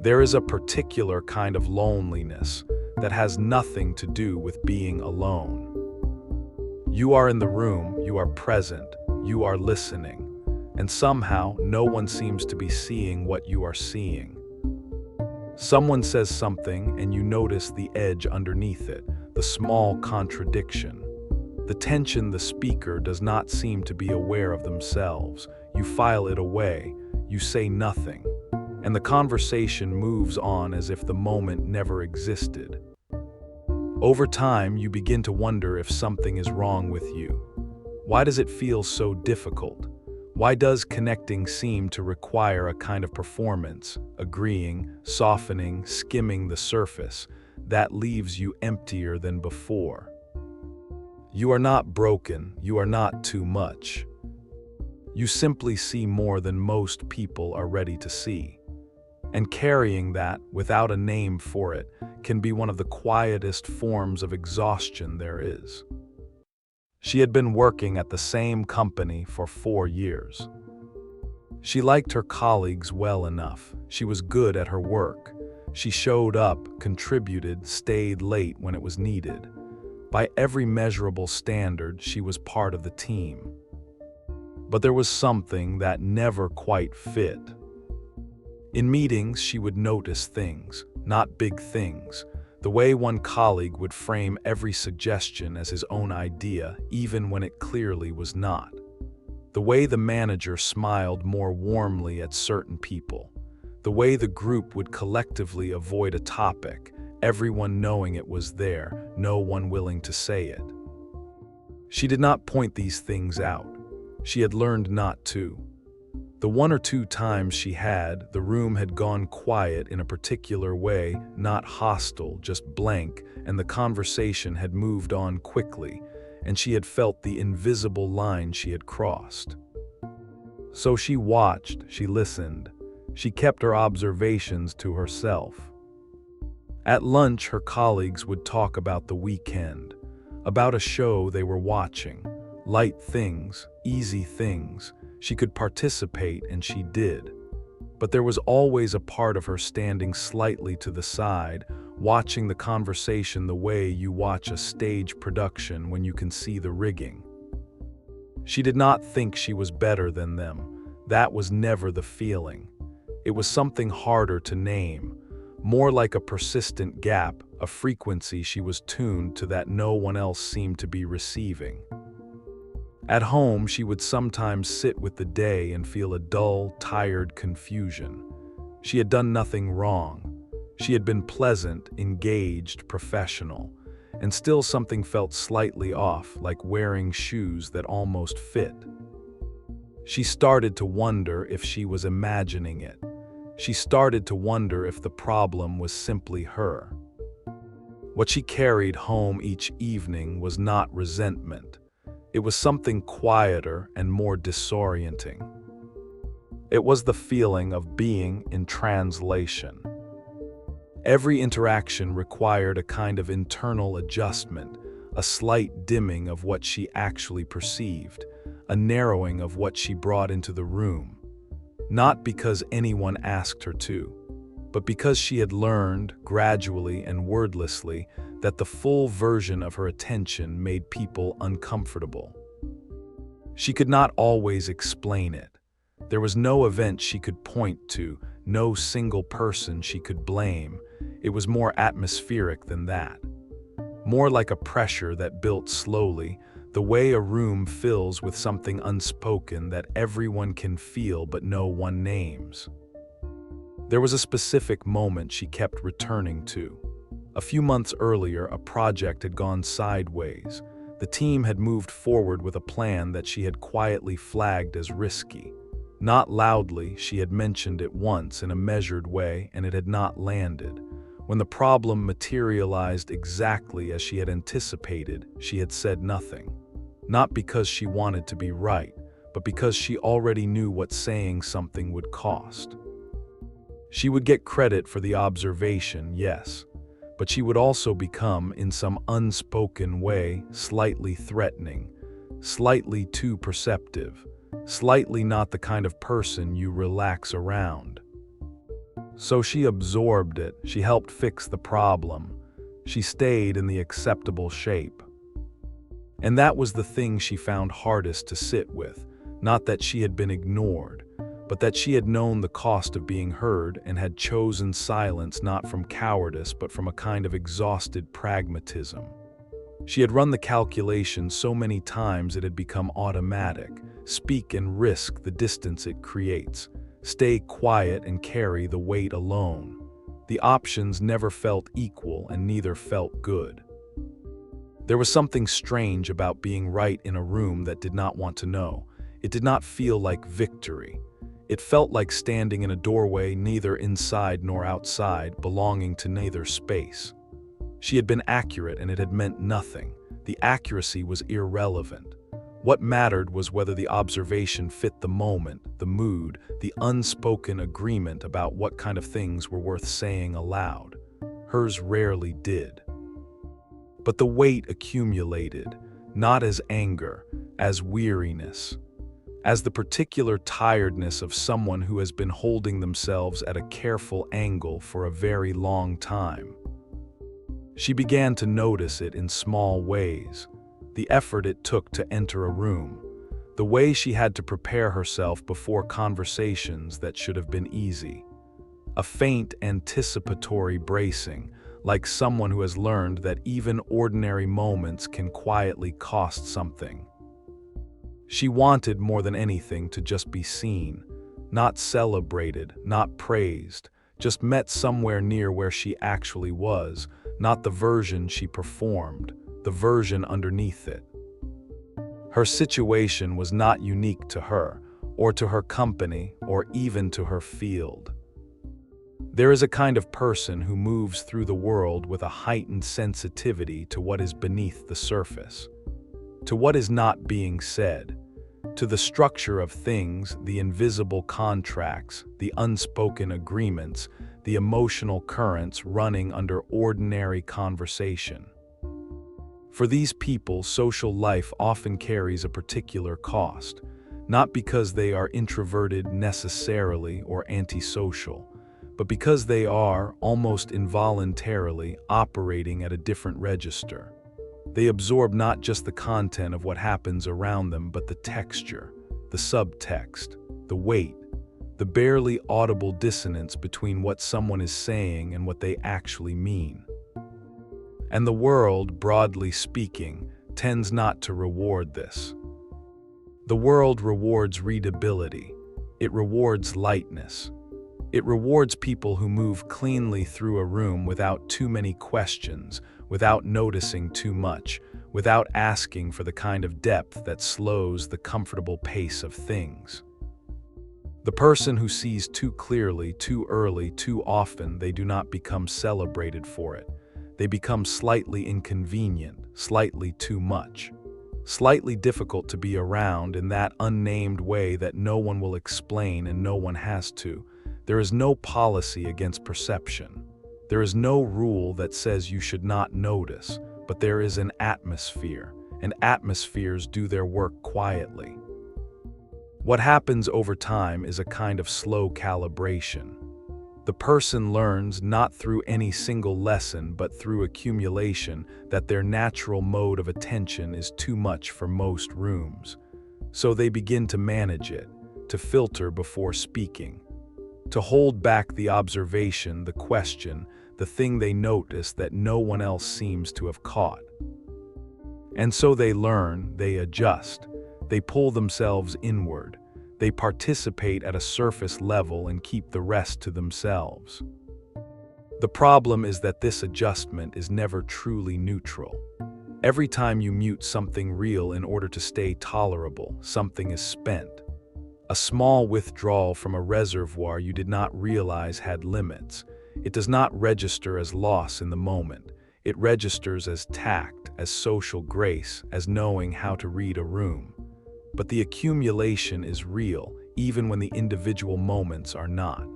There is a particular kind of loneliness that has nothing to do with being alone. You are in the room, you are present, you are listening, and somehow no one seems to be seeing what you are seeing. Someone says something and you notice the edge underneath it, the small contradiction. The tension the speaker does not seem to be aware of themselves. You file it away, you say nothing, and the conversation moves on as if the moment never existed. Over time, you begin to wonder if something is wrong with you. Why does it feel so difficult? Why does connecting seem to require a kind of performance, agreeing, softening, skimming the surface, that leaves you emptier than before? You are not broken, you are not too much. You simply see more than most people are ready to see. And carrying that, without a name for it, can be one of the quietest forms of exhaustion there is. She had been working at the same company for 4 years. She liked her colleagues well enough. She was good at her work. She showed up, contributed, stayed late when it was needed. By every measurable standard, she was part of the team. But there was something that never quite fit. In meetings, she would notice things, not big things. The way one colleague would frame every suggestion as his own idea, even when it clearly was not. The way the manager smiled more warmly at certain people. The way the group would collectively avoid a topic, everyone knowing it was there, no one willing to say it. She did not point these things out. She had learned not to. The 1 or 2 times she had, the room had gone quiet in a particular way, not hostile, just blank, and the conversation had moved on quickly, and she had felt the invisible line she had crossed. So she watched, she listened, she kept her observations to herself. At lunch, her colleagues would talk about the weekend, about a show they were watching, light things, easy things. She could participate, and she did. But there was always a part of her standing slightly to the side, watching the conversation the way you watch a stage production when you can see the rigging. She did not think she was better than them. That was never the feeling. It was something harder to name, more like a persistent gap, a frequency she was tuned to that no one else seemed to be receiving. At home, she would sometimes sit with the day and feel a dull, tired confusion. She had done nothing wrong. She had been pleasant, engaged, professional, and still something felt slightly off, like wearing shoes that almost fit. She started to wonder if she was imagining it. She started to wonder if the problem was simply her. What she carried home each evening was not resentment. It was something quieter and more disorienting. It was the feeling of being in translation. Every interaction required a kind of internal adjustment, a slight dimming of what she actually perceived, a narrowing of what she brought into the room. Not because anyone asked her to, but because she had learned, gradually and wordlessly, that the full version of her attention made people uncomfortable. She could not always explain it. There was no event she could point to, no single person she could blame. It was more atmospheric than that. More like a pressure that built slowly, the way a room fills with something unspoken that everyone can feel but no one names. There was a specific moment she kept returning to. A few months earlier, a project had gone sideways. The team had moved forward with a plan that she had quietly flagged as risky. Not loudly, she had mentioned it once in a measured way, and it had not landed. When the problem materialized exactly as she had anticipated, she had said nothing. Not because she wanted to be right, but because she already knew what saying something would cost. She would get credit for the observation, yes, but she would also become, in some unspoken way, slightly threatening, slightly too perceptive, slightly not the kind of person you relax around. So she absorbed it, she helped fix the problem. She stayed in the acceptable shape. And that was the thing she found hardest to sit with, not that she had been ignored, but that she had known the cost of being heard and had chosen silence not from cowardice but from a kind of exhausted pragmatism. She had run the calculation so many times it had become automatic. Speak and risk the distance it creates. Stay quiet and carry the weight alone. The options never felt equal and neither felt good. There was something strange about being right in a room that did not want to know. It did not feel like victory. It felt like standing in a doorway, neither inside nor outside, belonging to neither space. She had been accurate and it had meant nothing. The accuracy was irrelevant. What mattered was whether the observation fit the moment, the mood, the unspoken agreement about what kind of things were worth saying aloud. Hers rarely did. But the weight accumulated, not as anger, as weariness, as the particular tiredness of someone who has been holding themselves at a careful angle for a very long time. She began to notice it in small ways. The effort it took to enter a room, the way she had to prepare herself before conversations that should have been easy. A faint anticipatory bracing, like someone who has learned that even ordinary moments can quietly cost something. She wanted more than anything to just be seen, not celebrated, not praised, just met somewhere near where she actually was, not the version she performed, the version underneath it. Her situation was not unique to her, or to her company, or even to her field. There is a kind of person who moves through the world with a heightened sensitivity to what is beneath the surface, to what is not being said, to the structure of things, the invisible contracts, the unspoken agreements, the emotional currents running under ordinary conversation. For these people, social life often carries a particular cost, not because they are introverted necessarily or antisocial, but because they are, almost involuntarily, operating at a different register. They absorb not just the content of what happens around them, but the texture, the subtext, the weight, the barely audible dissonance between what someone is saying and what they actually mean. And the world, broadly speaking, tends not to reward this. The world rewards readability. It rewards lightness. It rewards people who move cleanly through a room without too many questions, without noticing too much, without asking for the kind of depth that slows the comfortable pace of things. The person who sees too clearly, too early, too often, they do not become celebrated for it. They become slightly inconvenient, slightly too much, slightly difficult to be around in that unnamed way that no one will explain and no one has to. There is no policy against perception. There is no rule that says you should not notice, but there is an atmosphere, and atmospheres do their work quietly. What happens over time is a kind of slow calibration. The person learns not through any single lesson but through accumulation that their natural mode of attention is too much for most rooms. So they begin to manage it, to filter before speaking, to hold back the observation, the question, the thing they notice that no one else seems to have caught. And so they learn, they adjust, they pull themselves inward. They participate at a surface level and keep the rest to themselves. The problem is that this adjustment is never truly neutral. Every time you mute something real in order to stay tolerable, something is spent. A small withdrawal from a reservoir you did not realize had limits. It does not register as loss in the moment. It registers as tact, as social grace, as knowing how to read a room. But the accumulation is real, even when the individual moments are not.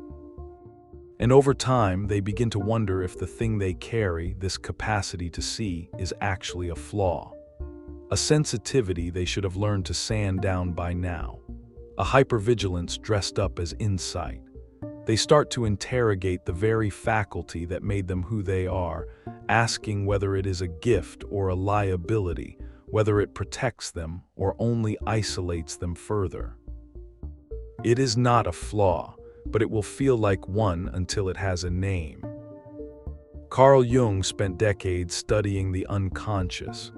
And over time, they begin to wonder if the thing they carry, this capacity to see, is actually a flaw. A sensitivity they should have learned to sand down by now. A hypervigilance dressed up as insight. They start to interrogate the very faculty that made them who they are, asking whether it is a gift or a liability, whether it protects them or only isolates them further. It is not a flaw, but it will feel like one until it has a name. Carl Jung spent decades studying the unconscious,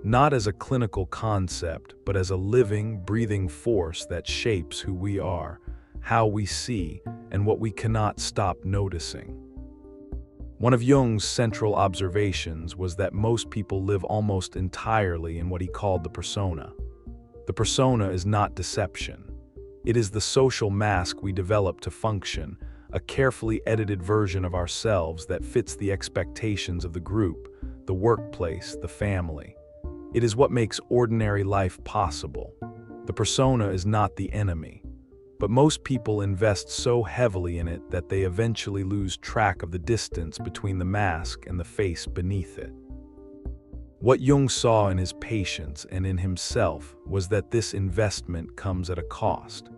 not as a clinical concept, but as a living, breathing force that shapes who we are, how we see, and what we cannot stop noticing. One of Jung's central observations was that most people live almost entirely in what he called the persona. The persona is not deception. It is the social mask we develop to function, a carefully edited version of ourselves that fits the expectations of the group, the workplace, the family. It is what makes ordinary life possible. The persona is not the enemy. But most people invest so heavily in it that they eventually lose track of the distance between the mask and the face beneath it. What Jung saw in his patients and in himself was that this investment comes at a cost.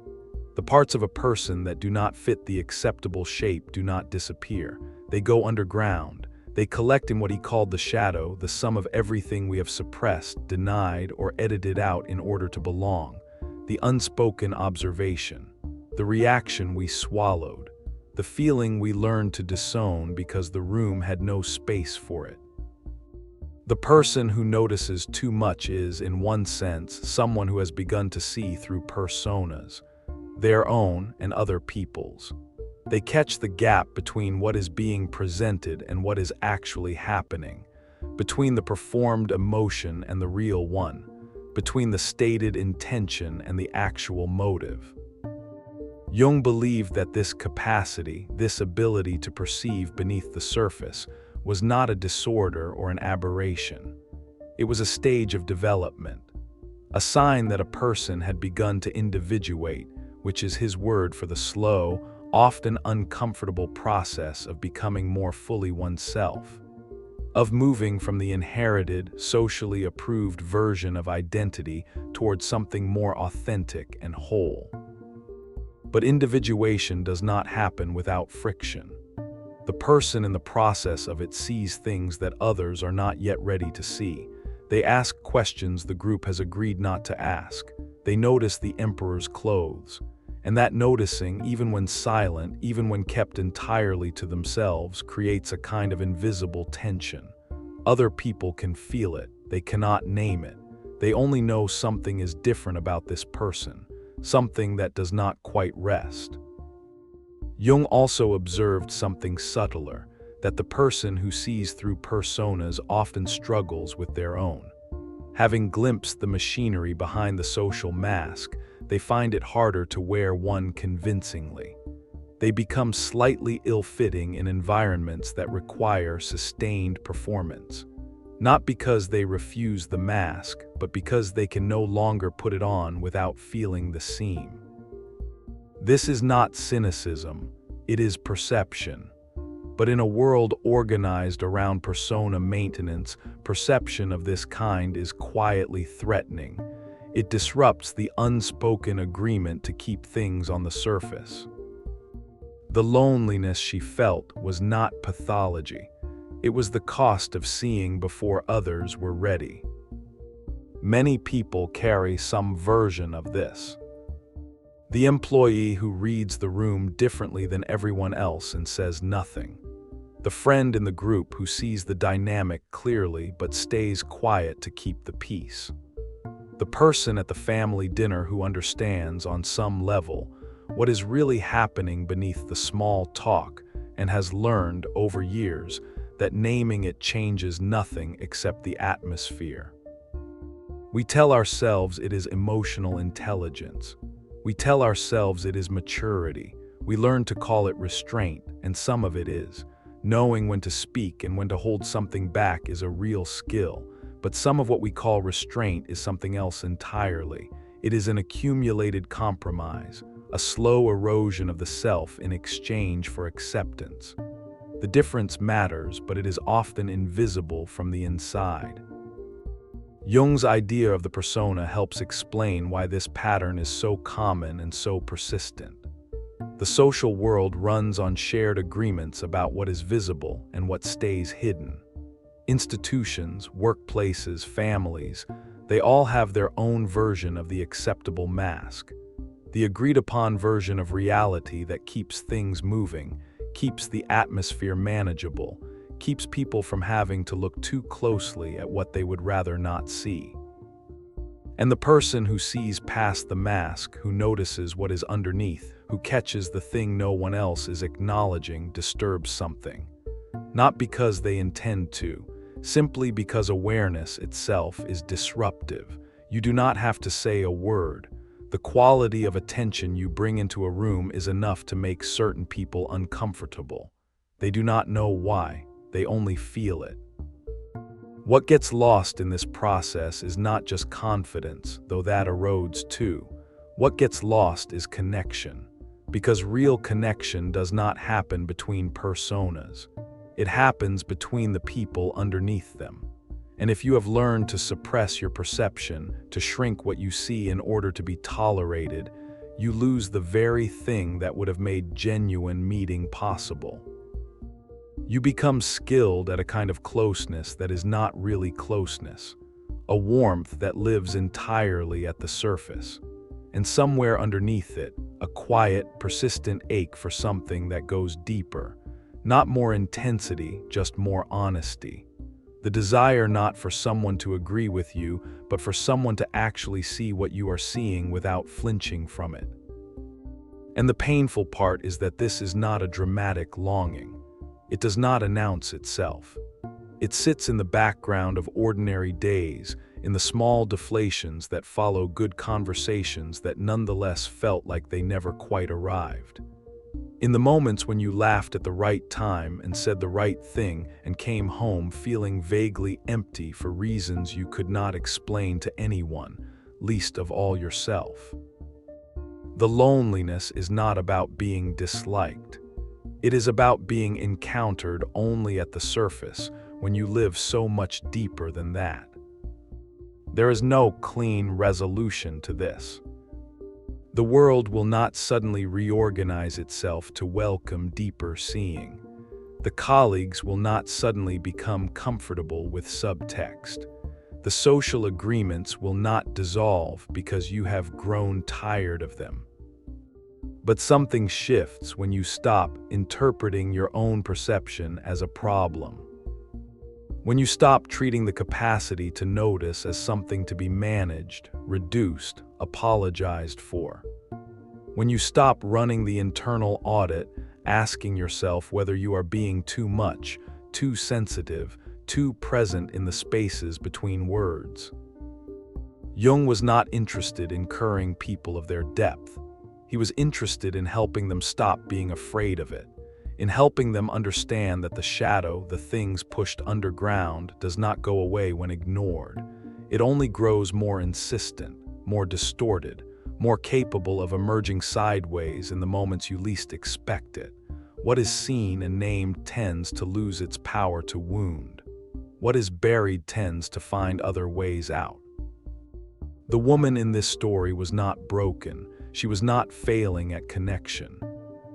The parts of a person that do not fit the acceptable shape do not disappear. They go underground. They collect in what he called the shadow, the sum of everything we have suppressed, denied, or edited out in order to belong. The unspoken observation, the reaction we swallowed, the feeling we learned to disown because the room had no space for it. The person who notices too much is, in one sense, someone who has begun to see through personas, their own and other people's. They catch the gap between what is being presented and what is actually happening, between the performed emotion and the real one, between the stated intention and the actual motive. Jung believed that this capacity, this ability to perceive beneath the surface, was not a disorder or an aberration. It was a stage of development, a sign that a person had begun to individuate, which is his word for the slow, often uncomfortable process of becoming more fully oneself, of moving from the inherited, socially approved version of identity towards something more authentic and whole. But individuation does not happen without friction. The person in the process of it sees things that others are not yet ready to see. They ask questions the group has agreed not to ask. They notice the emperor's clothes. And that noticing, even when silent, even when kept entirely to themselves, creates a kind of invisible tension. Other people can feel it. They cannot name it. They only know something is different about this person, something that does not quite rest. Jung also observed something subtler, that the person who sees through personas often struggles with their own. Having glimpsed the machinery behind the social mask, they find it harder to wear one convincingly. They become slightly ill-fitting in environments that require sustained performance. Not because they refuse the mask, but because they can no longer put it on without feeling the seam. This is not cynicism, it is perception. But in a world organized around persona maintenance, perception of this kind is quietly threatening. It disrupts the unspoken agreement to keep things on the surface. The loneliness she felt was not pathology. It was the cost of seeing before others were ready. Many people carry some version of this. The employee who reads the room differently than everyone else and says nothing. The friend in the group who sees the dynamic clearly but stays quiet to keep the peace. The person at the family dinner who understands, on some level, what is really happening beneath the small talk and has learned over years that naming it changes nothing except the atmosphere. We tell ourselves it is emotional intelligence. We tell ourselves it is maturity. We learn to call it restraint, and some of it is. Knowing when to speak and when to hold something back is a real skill. But some of what we call restraint is something else entirely. It is an accumulated compromise, a slow erosion of the self in exchange for acceptance. The difference matters, but it is often invisible from the inside. Jung's idea of the persona helps explain why this pattern is so common and so persistent. The social world runs on shared agreements about what is visible and what stays hidden. Institutions, workplaces, families, they all have their own version of the acceptable mask. The agreed-upon version of reality that keeps things moving, keeps the atmosphere manageable, keeps people from having to look too closely at what they would rather not see. And the person who sees past the mask, who notices what is underneath, who catches the thing no one else is acknowledging, disturbs something. Not because they intend to, simply because awareness itself is disruptive. You do not have to say a word. The quality of attention you bring into a room is enough to make certain people uncomfortable. They do not know why, they only feel it. What gets lost in this process is not just confidence, though that erodes too. What gets lost is connection, because real connection does not happen between personas. It happens between the people underneath them. And if you have learned to suppress your perception, to shrink what you see in order to be tolerated, you lose the very thing that would have made genuine meeting possible. You become skilled at a kind of closeness that is not really closeness, a warmth that lives entirely at the surface, and somewhere underneath it, a quiet, persistent ache for something that goes deeper. Not more intensity, just more honesty. The desire not for someone to agree with you, but for someone to actually see what you are seeing without flinching from it. And the painful part is that this is not a dramatic longing. It does not announce itself. It sits in the background of ordinary days, in the small deflations that follow good conversations that nonetheless felt like they never quite arrived. In the moments when you laughed at the right time and said the right thing and came home feeling vaguely empty for reasons you could not explain to anyone, least of all yourself. The loneliness is not about being disliked. It is about being encountered only at the surface when you live so much deeper than that. There is no clean resolution to this. The world will not suddenly reorganize itself to welcome deeper seeing. The colleagues will not suddenly become comfortable with subtext. The social agreements will not dissolve because you have grown tired of them. But something shifts when you stop interpreting your own perception as a problem. When you stop treating the capacity to notice as something to be managed, reduced, apologized for. When you stop running the internal audit, asking yourself whether you are being too much, too sensitive, too present in the spaces between words. Jung was not interested in curing people of their depth. He was interested in helping them stop being afraid of it, in helping them understand that the shadow, the things pushed underground, does not go away when ignored. It only grows more insistent, more distorted, more capable of emerging sideways in the moments you least expect it. What is seen and named tends to lose its power to wound. What is buried tends to find other ways out. The woman in this story was not broken. She was not failing at connection.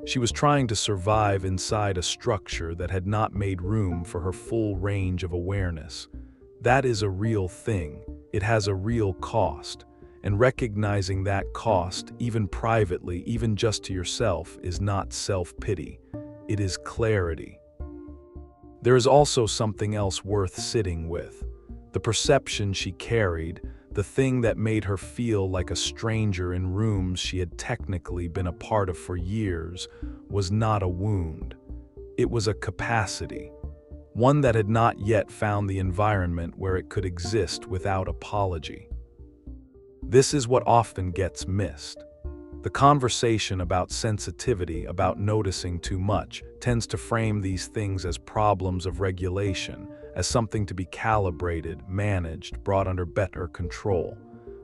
She was trying to survive inside a structure that had not made room for her full range of awareness. That is a real thing. It has a real cost. And recognizing that cost, even privately, even just to yourself, is not self-pity. It is clarity. There is also something else worth sitting with. The perception she carried, the thing that made her feel like a stranger in rooms she had technically been a part of for years, was not a wound. It was a capacity, one that had not yet found the environment where it could exist without apology. This is what often gets missed. The conversation about sensitivity, about noticing too much, tends to frame these things as problems of regulation, as something to be calibrated, managed, brought under better control.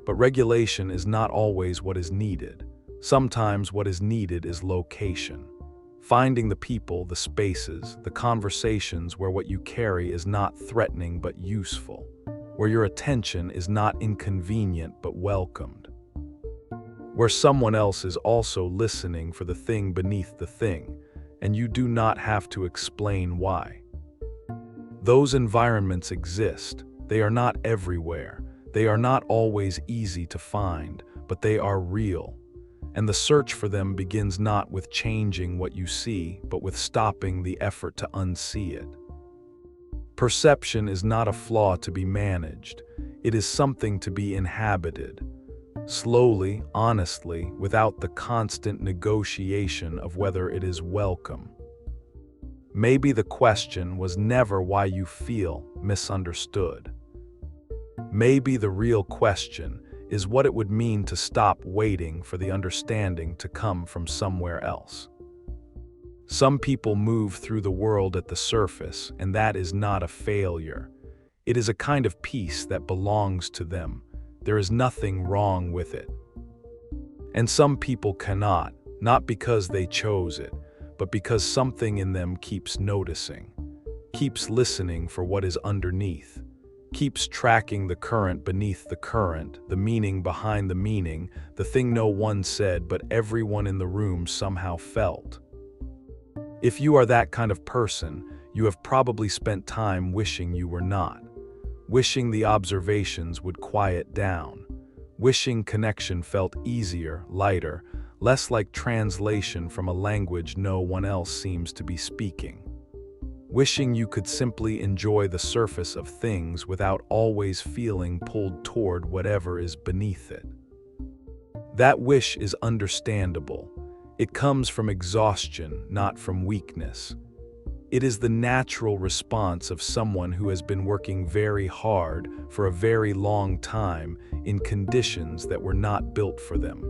But regulation is not always what is needed. Sometimes what is needed is location. Finding the people, the spaces, the conversations where what you carry is not threatening but useful, where your attention is not inconvenient but welcomed. where someone else is also listening for the thing beneath the thing, and you do not have to explain why. Those environments exist. They are not everywhere. They are not always easy to find, but they are real. And the search for them begins not with changing what you see, but with stopping the effort to unsee it. Perception is not a flaw to be managed. It is something to be inhabited. Slowly, honestly, without the constant negotiation of whether it is welcome. Maybe the question was never why you feel misunderstood. Maybe the real question is what it would mean to stop waiting for the understanding to come from somewhere else. Some people move through the world at the surface, and that is not a failure. It is a kind of peace that belongs to them. There is nothing wrong with it. And some people cannot, not because they chose it, but because something in them keeps noticing, keeps listening for what is underneath, keeps tracking the current beneath the current, the meaning behind the meaning, the thing no one said but everyone in the room somehow felt. If you are that kind of person, you have probably spent time wishing you were not, wishing the observations would quiet down, wishing connection felt easier, lighter, less like translation from a language no one else seems to be speaking. Wishing you could simply enjoy the surface of things without always feeling pulled toward whatever is beneath it. That wish is understandable. It comes from exhaustion, not from weakness. It is the natural response of someone who has been working very hard for a very long time in conditions that were not built for them.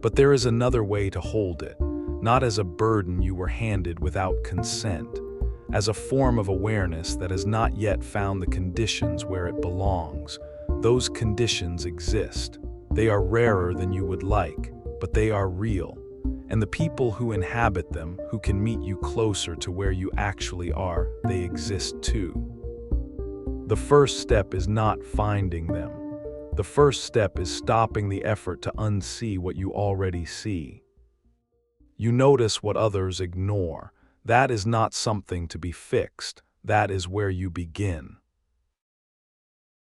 But there is another way to hold it, not as a burden you were handed without consent, as a form of awareness that has not yet found the conditions where it belongs. Those conditions exist. They are rarer than you would like, but they are real. And the people who inhabit them, who can meet you closer to where you actually are, they exist too. The first step is not finding them. The first step is stopping the effort to unsee what you already see. You notice what others ignore. That is not something to be fixed. That is where you begin.